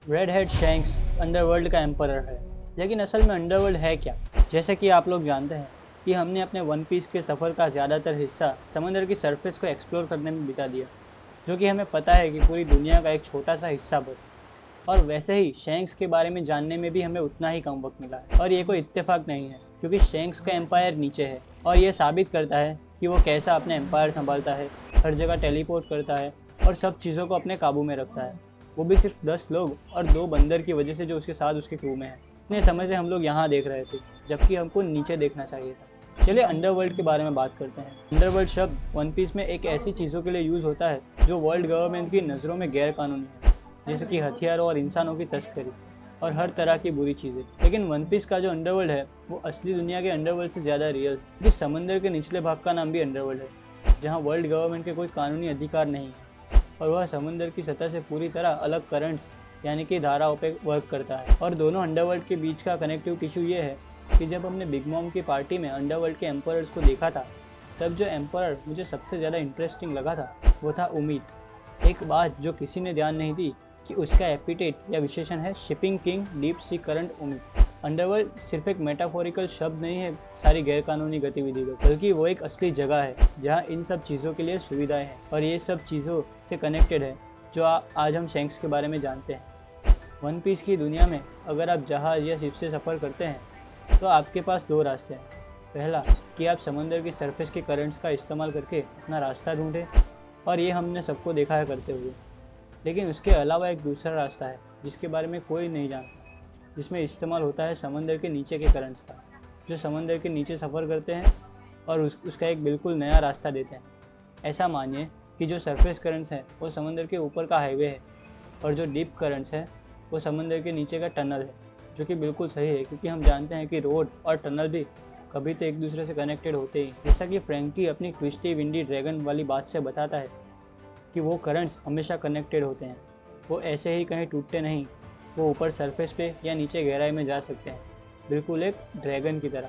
Red head shanks underworld का emperor है, लेकिन असल में अंडरवर्ल्ड है क्या? जैसे कि आप लोग जानते हैं कि हमने अपने वन पीस के सफ़र का ज़्यादातर हिस्सा समंदर की सरफेस को एक्सप्लोर करने में बिता दिया, जो कि हमें पता है कि पूरी दुनिया का एक छोटा सा हिस्सा बस। और वैसे ही शैंक्स के बारे में जानने में भी हमें उतना ही कम वक्त मिला है, और ये कोई इत्तेफाक नहीं है, क्योंकि शैंक्स का एम्पायर नीचे है और ये साबित करता है कि वो कैसा अपने एम्पायर संभालता है, हर जगह टेलीपोर्ट करता है और सब चीज़ों को अपने काबू में रखता है। वो भी सिर्फ 10 लोग और 2 बंदर की वजह से जो उसके साथ उसके क्रू में है। इतने समय से हम लोग यहाँ देख रहे थे, जबकि हमको नीचे देखना चाहिए था। चलिए अंडरवर्ल्ड के बारे में बात करते हैं। अंडरवर्ल्ड शब्द वन पीस में एक ऐसी चीज़ों के लिए यूज़ होता है जो वर्ल्ड गवर्नमेंट की नज़रों में गैर कानूनी है, जैसे कि हथियारों और इंसानों की तस्करी और हर तरह की बुरी चीज़ें। लेकिन वन पीस का जो अंडरवर्ल्ड है वो असली दुनिया के अंडरवर्ल्ड से ज़्यादा रियल, क्योंकि समंदर के निचले भाग का नाम भी अंडरवर्ल्ड है, जहाँ वर्ल्ड गवर्नमेंट के कोई कानूनी अधिकार नहीं है और वह समंदर की सतह से पूरी तरह अलग करंट्स यानी कि धाराओं पे वर्क करता है। और दोनों अंडरवर्ल्ड के बीच का कनेक्टिव टिश्यू ये है कि जब हमने बिग मॉम की पार्टी में अंडरवर्ल्ड के एम्परर्स को देखा था, तब जो एम्परर मुझे सबसे ज़्यादा इंटरेस्टिंग लगा था वो था उम्मीद। एक बात जो किसी ने ध्यान नहीं दी कि उसका एपिटेट या विशेषण है shipping king deep sea current उम्मीद। अंडरवर्ल्ड सिर्फ एक मेटाफोरिकल शब्द नहीं है सारी गैरकानूनी गतिविधि का, बल्कि वो एक असली जगह है जहाँ इन सब चीज़ों के लिए सुविधाएं हैं और ये सब चीज़ों से कनेक्टेड है जो आज हम शैंक्स के बारे में जानते हैं। वन पीस की दुनिया में अगर आप जहाज़ या शिप से सफ़र करते हैं तो आपके पास 2 रास्ते हैं। पहला कि आप समंदर की सरफेस के करंट्स का इस्तेमाल करके अपना रास्ता ढूंढें, और ये हमने सबको देखा है करते हुए। लेकिन उसके अलावा एक दूसरा रास्ता है जिसके बारे में कोई नहीं जानता, जिसमें इस्तेमाल होता है समंदर के नीचे के करंट्स का, जो समंदर के नीचे सफ़र करते हैं और उसका एक बिल्कुल नया रास्ता देते हैं। ऐसा मानिए कि जो सरफेस करंट्स हैं वो समंदर के ऊपर का हाईवे है, और जो डीप करंट्स हैं वो समंदर के नीचे का टनल है, जो कि बिल्कुल सही है, क्योंकि हम जानते हैं कि रोड और टनल भी कभी तो एक दूसरे से कनेक्टेड होते ही। जैसा कि फ्रैंकी अपनी ट्विस्टी विंडी ड्रैगन वाली बात से बताता है कि वो करंट्स हमेशा कनेक्टेड होते हैं, वो ऐसे ही कहीं टूटते नहीं, वो ऊपर सरफेस पे या नीचे गहराई में जा सकते हैं, बिल्कुल एक ड्रैगन की तरह।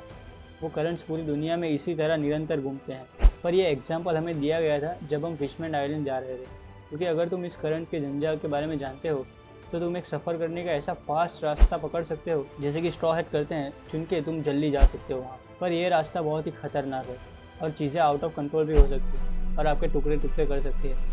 वो करंट्स पूरी दुनिया में इसी तरह निरंतर घूमते हैं। पर ये एग्जाम्पल हमें दिया गया था जब हम फिशमैन आइलैंड जा रहे थे, क्योंकि अगर तुम इस करंट के जंजाल के बारे में जानते हो तो तुम एक सफ़र करने का ऐसा फास्ट रास्ता पकड़ सकते हो, जैसे कि स्ट्रॉ हैट करते हैं, चुन के तुम जल्दी जा सकते हो वहाँ। पर यह रास्ता बहुत ही खतरनाक है और चीज़ें आउट ऑफ कंट्रोल भी हो सकती है और आपके टुकड़े टुकड़े कर सकती है,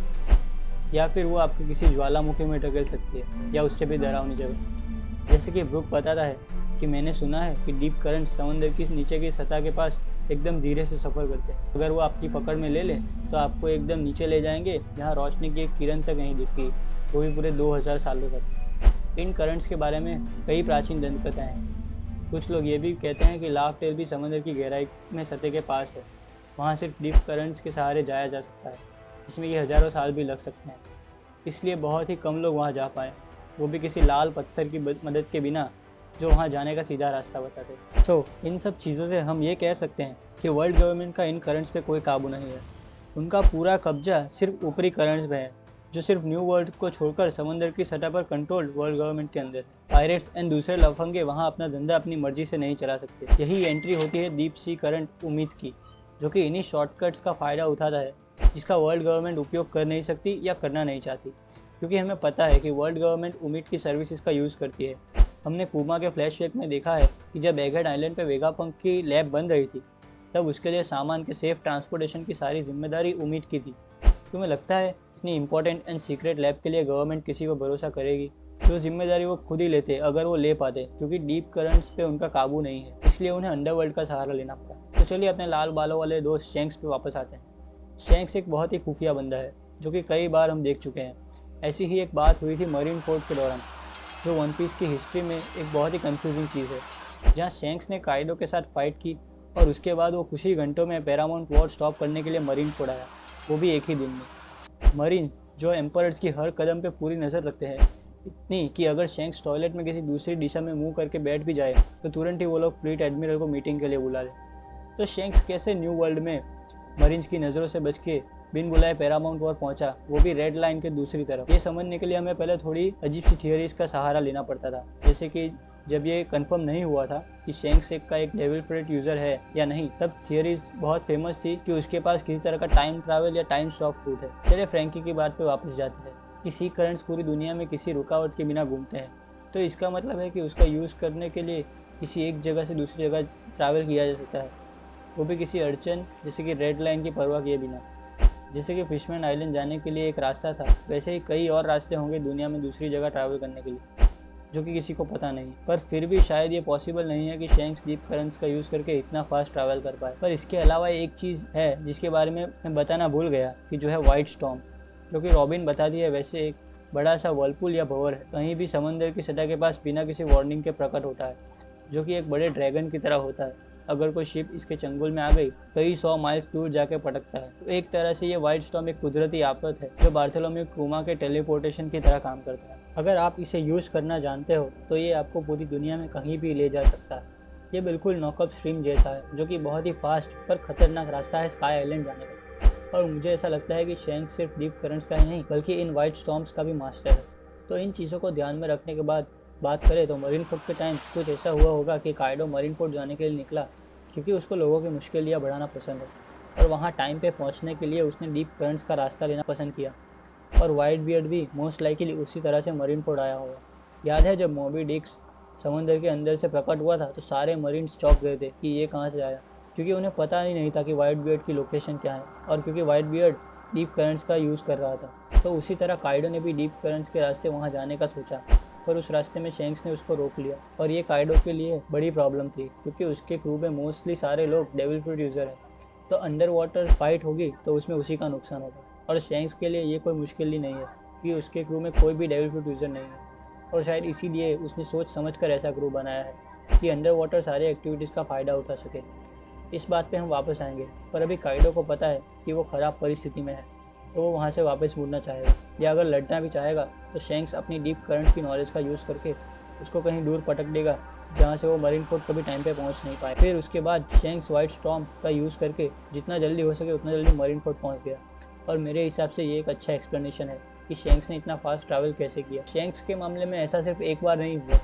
या फिर वो आपको किसी ज्वालामुखी में ढकेल सकती है, या उससे भी डरावनी जगह। जैसे कि ब्रुक बताता है कि मैंने सुना है कि डीप करंट समंदर की नीचे की सतह के पास एकदम धीरे से सफ़र करते हैं। अगर वो आपकी पकड़ में ले लें तो आपको एकदम नीचे ले जाएंगे जहाँ रोशनी की एक किरण तक नहीं दिखती, वो भी पूरे 2000 सालों तक। इन करंट्स के बारे में कई प्राचीन दंतकथाएं हैं। कुछ लोग ये भी कहते हैं कि लाव टेल भी समंदर की गहराई में सतह के पास है, वहाँ सिर्फ डीप करंट्स के सहारे जाया जा सकता है, जिसमें ये हज़ारों साल भी लग सकते हैं। इसलिए बहुत ही कम लोग वहाँ जा पाए, वो भी किसी लाल पत्थर की मदद के बिना जो वहाँ जाने का सीधा रास्ता बताते। तो इन सब चीज़ों से हम ये कह सकते हैं कि वर्ल्ड गवर्नमेंट का इन करंट्स पे कोई काबू नहीं है। उनका पूरा कब्जा सिर्फ ऊपरी करंट्स पे है, जो सिर्फ न्यू वर्ल्ड को छोड़कर समंदर की सतह पर कंट्रोल्ड वर्ल्ड गवर्नमेंट के अंदर। पायरेट्स एंड दूसरे लफंगे वहाँ अपना धंधा अपनी मर्जी से नहीं चला सकते। यही एंट्री होती है डीप सी करंट उम्मीद की, जो कि इन्हीं शॉर्टकट्स का फ़ायदा उठाता है, जिसका वर्ल्ड गवर्नमेंट उपयोग कर नहीं सकती या करना नहीं चाहती, क्योंकि हमें पता है कि वर्ल्ड गवर्नमेंट उम्मीद की सर्विसेज का यूज़ करती है। हमने पूमा के फ्लैशबैक में देखा है कि जब एगहेड आइलैंड पर वेगापंक की लैब बन रही थी, तब उसके लिए सामान के सेफ ट्रांसपोर्टेशन की सारी जिम्मेदारी उम्मीद की थी। तुम्हें लगता है इतनी इंपॉर्टेंट एंड सीक्रेट लैब के लिए गवर्नमेंट किसी को भरोसा करेगी? जो जिम्मेदारी वो खुद ही लेते अगर वो ले पाते, क्योंकि डीप करंट्स पे उनका काबू नहीं है, इसलिए उन्हें अंडरवर्ल्ड का सहारा लेना पड़ा। तो चलिए अपने लाल बालों वाले दोस्त शैंक्स पे वापस आते हैं। शैंक्स एक बहुत ही खुफिया बंदा है, जो कि कई बार हम देख चुके हैं। ऐसी ही एक बात हुई थी मरीन फोर्ट के दौरान, जो वन पीस की हिस्ट्री में एक बहुत ही कंफ्यूजिंग चीज़ है, जहाँ शैंक्स ने काइडो के साथ फाइट की और उसके बाद वो कुछ ही घंटों में पैरामाउंट वॉर स्टॉप करने के लिए मरीन फोर्ट आया, वो भी एक ही दिन में। मरीन जो एम्परर्स की हर कदम पे पूरी नज़र रखते हैं, इतनी कि अगर शैंक्स टॉयलेट में किसी दूसरी दिशा में मुंह करके बैठ भी जाए तो तुरंत ही वो लोग फ्लीट एडमिरल को मीटिंग के लिए बुला ले। तो शैंक्स कैसे न्यू वर्ल्ड में मरीन्स की नज़रों से बच के बिन बुलाए पैरामाउंट वॉर पहुंचा, वो भी रेड लाइन के दूसरी तरफ? ये समझने के लिए हमें पहले थोड़ी अजीब सी थियोरीज का सहारा लेना पड़ता था। जैसे कि जब ये कंफर्म नहीं हुआ था कि शैंक्स का एक डेविल फ्रूट यूज़र है या नहीं, तब थियोरीज बहुत फेमस थी कि उसके पास किसी तरह का टाइम ट्रैवल या टाइम स्टॉप फ्रूट है। चलिए फ्रैंकी की बात पे वापस जाते हैं। कि सी करंट्स पूरी दुनिया में किसी रुकावट के बिना घूमते हैं। तो इसका मतलब है कि उसका यूज़ करने के लिए किसी एक जगह से दूसरी जगह ट्रैवल किया जा सकता है, वो भी किसी अड़चन जैसे कि रेड लाइन की परवाह किए बिना। जैसे कि फिशमैन आइलैंड जाने के लिए एक रास्ता था, वैसे ही कई और रास्ते होंगे दुनिया में दूसरी जगह ट्रैवल करने के लिए, जो कि किसी को पता नहीं। पर फिर भी शायद ये पॉसिबल नहीं है कि शैंक्स डीप करंट्स का यूज़ करके इतना फास्ट ट्रैवल कर पाए। पर इसके अलावा एक चीज़ है जिसके बारे में मैं बताना भूल गया, कि जो है वाइट स्टॉर्म, जो कि रॉबिन बताती है। वैसे एक बड़ा सा वर्लपूल या भंवर है, कहीं भी समंदर की सतह के पास बिना किसी वार्निंग के प्रकट होता है, जो कि एक बड़े ड्रैगन की तरह होता है। अगर कोई शिप इसके चंगुल में आ गई, कई 100 माइल्स दूर जाके पटकता है। तो एक तरह से ये वाइट स्टॉर्म एक कुदरती आफत है, जो बार्थोलोम्यू कुमा के टेलीपोर्टेशन की तरह काम करता है। अगर आप इसे यूज़ करना जानते हो तो ये आपको पूरी दुनिया में कहीं भी ले जा सकता है। ये बिल्कुल नॉकअप स्ट्रीम जैसा है, जो कि बहुत ही फास्ट पर खतरनाक रास्ता है स्काई आइलैंड जाने का। और मुझे ऐसा लगता है कि शैंक्स सिर्फ डीप करंट्स का ही नहीं, बल्कि इन वाइट स्टॉर्म्स का भी मास्टर है। तो इन चीज़ों को ध्यान में रखने के बाद बात करें तो मरीनफोर्ड के टाइम कुछ ऐसा हुआ होगा कि काइडो मरीनफोर्ड जाने के लिए निकला, क्योंकि उसको लोगों की मुश्किलियाँ बढ़ाना पसंद है, और वहाँ टाइम पे पहुँचने के लिए उसने डीप करंट्स का रास्ता लेना पसंद किया। और वाइट बियर्ड भी मोस्ट लाइकली उसी तरह से मरीनफोर्ड आया होगा। याद है जब मोबी डिक्स समंदर के अंदर से प्रकट हुआ था तो सारे मरीन्स चौंक गए थे कि ये कहाँ से आया, क्योंकि उन्हें पता ही नहीं था कि वाइट बियर्ड की लोकेशन क्या है, और क्योंकि वाइट बियर्ड डीप करंट्स का यूज़ कर रहा था। तो उसी तरह काइडो ने भी डीप करंट्स के रास्ते वहाँ जाने का सोचा, पर उस रास्ते में शैंक्स ने उसको रोक लिया। और ये काइडो के लिए बड़ी प्रॉब्लम थी, क्योंकि उसके क्रू में मोस्टली सारे लोग डेविल फ्रूट यूज़र हैं। तो अंडर वाटर फाइट होगी तो उसमें उसी का नुकसान होगा। और शैंक्स के लिए ये कोई मुश्किल ही नहीं है, कि उसके क्रू में कोई भी डेविल फ्रूट यूज़र नहीं है। और शायद इसीलिए उसने सोच समझ कर ऐसा क्रू बनाया है कि अंडर वाटर सारे एक्टिविटीज़ का फ़ायदा उठा सके। इस बात पे हम वापस आएंगे, पर अभी काइडो को पता है कि वो ख़राब परिस्थिति में है, तो वो वहाँ से वापस मुड़ना चाहेगा, या अगर लड़ना भी चाहेगा तो शैंक्स अपनी डीप करंट्स की नॉलेज का यूज़ करके उसको कहीं दूर पटक देगा, जहाँ से वो मरीनफोर्ड कभी टाइम पे पहुँच नहीं पाए। फिर उसके बाद शैंक्स वाइट स्टॉर्म का यूज़ करके जितना जल्दी हो सके उतना जल्दी मरीनफोर्ड पहुँच गया। और मेरे हिसाब से ये एक अच्छा एक्सप्लेनेशन है कि शैंक्स ने इतना फास्ट ट्रैवल कैसे किया। शैंक्स के मामले में ऐसा सिर्फ एक बार नहीं हुआ,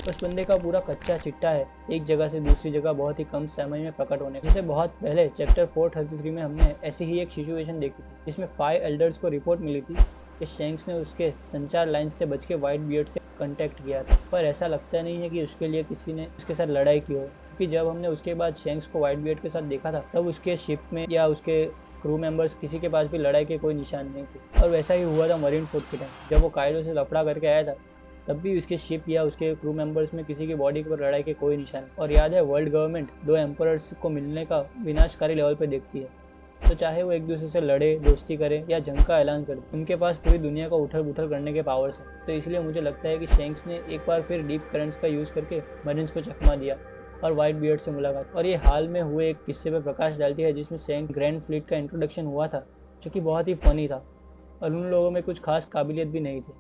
उस बंदे का पूरा कच्चा चिट्टा है एक जगह से दूसरी जगह बहुत ही कम समय में प्रकट होने का। जैसे बहुत पहले चैप्टर 433 में हमने ऐसी ही एक सिचुएशन देखी थी, जिसमें 5 एल्डर्स को रिपोर्ट मिली थी कि शैंक्स ने उसके संचार लाइन से बच के वाइट बियर्ड से कॉन्टैक्ट किया था। पर ऐसा लगता नहीं है कि उसके लिए किसी ने उसके साथ लड़ाई की हो, क्योंकि जब हमने उसके बाद शैंक्स को वाइट बियर्ड के साथ देखा था तब उसके शिप में या उसके क्रू मेंबर्स किसी के पास भी लड़ाई के कोई निशान नहीं थे। और वैसा ही हुआ था मरीनफोर्ड के टाइम, जब वो काइडो से लफड़ा करके आया था, तब भी उसके शिप या उसके क्रू मेंबर्स में किसी की बॉडी पर लड़ाई के कोई निशान। और याद है वर्ल्ड गवर्नमेंट 2 एम्परर्स को मिलने का विनाशकारी लेवल पे देखती है, तो चाहे वो एक दूसरे से लड़े, दोस्ती करे या जंग का ऐलान करे, उनके पास पूरी दुनिया को उथल पुथल करने के पावर्स हैं। तो इसलिए मुझे लगता है कि शैंक्स ने एक बार फिर डीप करंट्स का यूज़ करके मरीन्स को चकमा दिया और वाइट बियर्ड से मुलाकात। और ये हाल में हुए एक किस्से पर प्रकाश डालती है, जिसमें शैंक्स ग्रैंड फ्लीट का इंट्रोडक्शन हुआ था, जो कि बहुत ही फनी था, और उन लोगों में कुछ खास काबिलियत भी नहीं थी।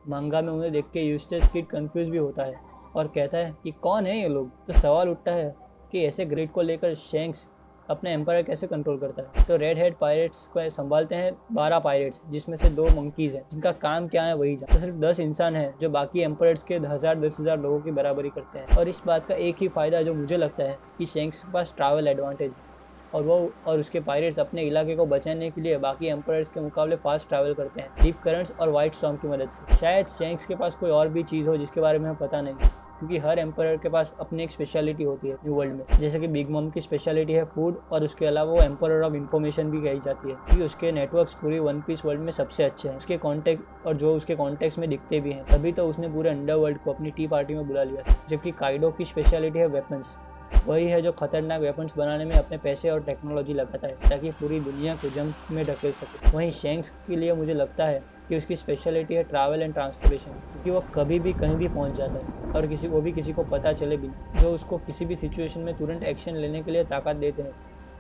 मांगा में उन्हें देख के यूस्टस किड कंफ्यूज भी होता है और कहता है कि कौन है ये लोग। तो सवाल उठता है कि ऐसे ग्रेड को लेकर शैंक्स अपने एम्पायर कैसे कंट्रोल करता है। तो रेड हेड पायरेट्स को संभालते हैं 12 पायरेट्स, जिसमें से 2 मंकीज हैं, जिनका काम क्या है वही जान। तो सिर्फ 10 इंसान हैं जो बाकी एम्पायर्स के 10,000 लोगों की बराबरी करते हैं। और इस बात का एक ही फ़ायदा जो मुझे लगता है कि शैंक्स के पास ट्रैवल एडवांटेज है, और वो और उसके पायरेट्स अपने इलाके को बचाने के लिए बाकी एम्पायर्स के मुकाबले फास्ट ट्रैवल करते हैं डीप करंट्स और वाइट स्टॉर्म की मदद से। शायद शैंक्स के पास कोई और भी चीज़ हो जिसके बारे में हमें पता नहीं, क्योंकि हर एम्पायर के पास अपनी एक स्पेशलिटी होती है न्यू वर्ल्ड में। जैसे कि बिग मम की स्पेशलिटी है फूड, और उसके अलावा वो एम्पायर ऑफ इन्फॉर्मेशन भी कही जाती है, क्योंकि उसके नेटवर्क्स पूरी वन पीस वर्ल्ड में सबसे अच्छे हैं। उसके कॉन्टैक्ट और जो उसके कॉन्टैक्ट्स में दिखते भी हैं, तभी तो उसने पूरे अंडरवर्ल्ड को अपनी टी पार्टी में बुला लिया। जबकि काइडो की स्पेशलिटी है वेपन्स, वही है जो खतरनाक वेपन्स बनाने में अपने पैसे और टेक्नोलॉजी लगाता है ताकि पूरी दुनिया को जंग में ढकेल सके। वहीं शैंक्स के लिए मुझे लगता है कि उसकी स्पेशलिटी है ट्रैवल एंड ट्रांसपोर्टेशन, क्योंकि वो कभी भी कहीं भी पहुंच जाता है, और किसी को पता चले भी, जो उसको किसी भी सिचुएशन में तुरंत एक्शन लेने के लिए ताकत देते हैं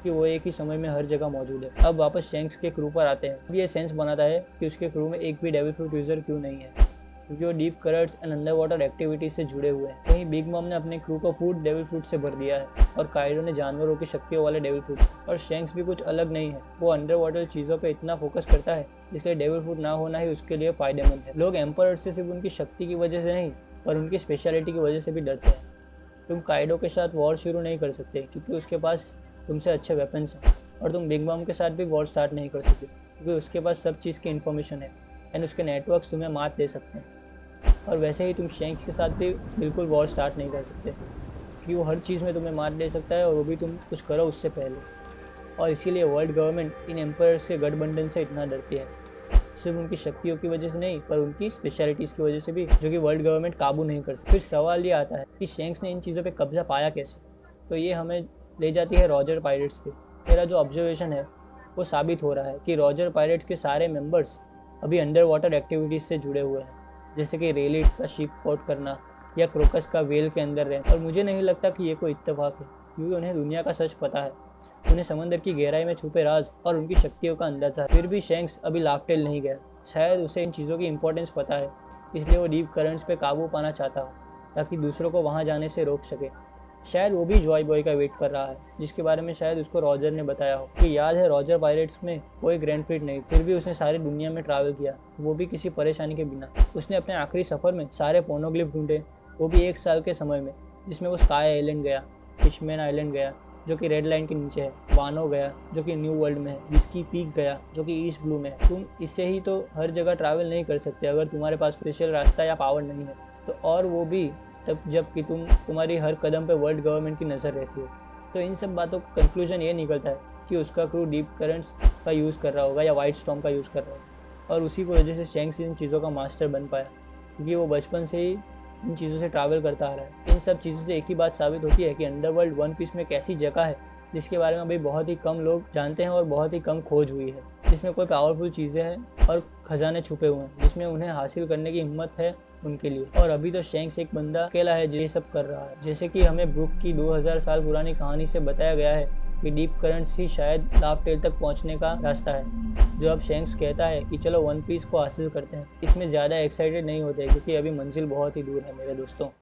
कि वो एक ही समय में हर जगह मौजूद है। अब वापस शैंक्स के क्रू पर आते हैं। अब ये सेंस बनाता है कि उसके क्रू में एक भी डेविल फ्रूट यूज़र क्यों नहीं है, क्योंकि वो deep currents and under water activities से जुड़े हुए हैं। वहीं बिग मॉम ने अपने क्रू को फूड डेविल फ्रूट से भर दिया है, और काइडो ने जानवरों की शक्तियों वाले डेविल फ्रूट। और शैंक्स भी कुछ अलग नहीं है, वो अंडर वाटर चीज़ों पे इतना फोकस करता है, इसलिए डेविल फ्रूट ना होना ही उसके लिए फ़ायदेमंद है। लोग एम्पायर से सिर्फ उनकी शक्ति की वजह से नहीं, पर उनकी स्पेशलिटी की वजह से भी डरते हैं। तुम काइडो के साथ वॉर शुरू नहीं कर सकते क्योंकि उसके पास तुमसे अच्छे वेपन्स हैं, और तुम बिग मॉम के साथ भी वॉर स्टार्ट नहीं कर सकते क्योंकि उसके पास सब चीज़ की इन्फॉर्मेशन है। एंड उसके नेटवर्क्स तुम्हें मात दे सकते हैं। और वैसे ही तुम शैंक्स के साथ भी बिल्कुल वॉर स्टार्ट नहीं कर सकते, क्योंकि वो हर चीज़ में तुम्हें मात दे सकता है और वो भी तुम कुछ करो उससे पहले। और इसीलिए वर्ल्ड गवर्नमेंट इन एम्पायर्स के गठबंधन से इतना डरती है, सिर्फ उनकी शक्तियों की वजह से नहीं, पर उनकी स्पेशलिटीज़ की वजह से भी, जो कि वर्ल्ड गवर्नमेंट काबू नहीं कर सकती। फिर सवाल ये आता है कि शैंक्स ने इन चीज़ों पे कब्जा पाया कैसे। तो ये हमें ले जाती है रॉजर पायरेट्स पे। मेरा जो ऑब्जर्वेशन है वो साबित हो रहा है कि रॉजर पायरेट्स के सारे मेंबर्स अभी अंडर वाटर एक्टिविटीज़ से जुड़े हुए हैं, जैसे कि रेलिट का शिप पोर्ट करना या क्रोकस का वेल के अंदर रहना। और मुझे नहीं लगता कि ये कोई इत्तेफाक है, क्योंकि उन्हें दुनिया का सच पता है, उन्हें समंदर की गहराई में छुपे राज और उनकी शक्तियों का अंदाजा है। फिर भी शैंक्स अभी लाफ्टेल नहीं गया। शायद उसे इन चीज़ों की इंपॉर्टेंस पता है, इसलिए वो डीप करंट्स पे काबू पाना चाहता हो ताकि दूसरों को वहाँ जाने से रोक सके। शायद वो भी जॉय बॉय का वेट कर रहा है, जिसके बारे में शायद उसको रॉजर ने बताया हो कि याद है रॉजर पायरेट्स में कोई ग्रैंड फ्लीट नहीं, फिर भी उसने सारी दुनिया में ट्रैवल किया, वो भी किसी परेशानी के बिना। उसने अपने आखिरी सफ़र में सारे पोनोग्लिफ ढूंढे, वो भी 1 साल के समय में, जिसमें वो स्काई आइलैंड गया, फिशमैन आइलैंड गया जो कि रेड लाइन के नीचे है, वानो गया जो कि न्यू वर्ल्ड में है, विस्की पीक गया जो कि ईस्ट ब्लू में है। तुम इससे ही तो हर जगह ट्रैवल नहीं कर सकते अगर तुम्हारे पास स्पेशल रास्ता या पावर नहीं है तो, और वो भी तब जब कि तुम्हारी हर कदम पे वर्ल्ड गवर्नमेंट की नज़र रहती है। तो इन सब बातों का कंक्लूजन ये निकलता है कि उसका क्रू डीप करंट्स का यूज़ कर रहा होगा या वाइट स्टॉर्म का यूज़ कर रहा होगा, और उसी की वजह से शैंक्स इन चीज़ों का मास्टर बन पाया, क्योंकि वो बचपन से ही इन चीज़ों से ट्रैवल करता आ रहा है। इन सब चीज़ों से एक ही बात साबित होती है कि अंडरवर्ल्ड वन पीस में एक ऐसी जगह है जिसके बारे में अभी बहुत ही कम लोग जानते हैं और बहुत ही कम खोज हुई है, जिसमें कोई पावरफुल चीज़ें हैं और खजाने छुपे हुए हैं, जिसमें उन्हें हासिल करने की हिम्मत है उनके लिए। और अभी तो शैंक्स एक बंदा अकेला है जो ये सब कर रहा है, जैसे कि हमें ब्रुक की 2000 साल पुरानी कहानी से बताया गया है कि डीप करंट्स ही शायद लाफ्टेल तक पहुंचने का रास्ता है। जो अब शैंक्स कहता है कि चलो वन पीस को हासिल करते हैं, इसमें ज़्यादा एक्साइटेड नहीं होते क्योंकि अभी मंजिल बहुत ही दूर है मेरे दोस्तों।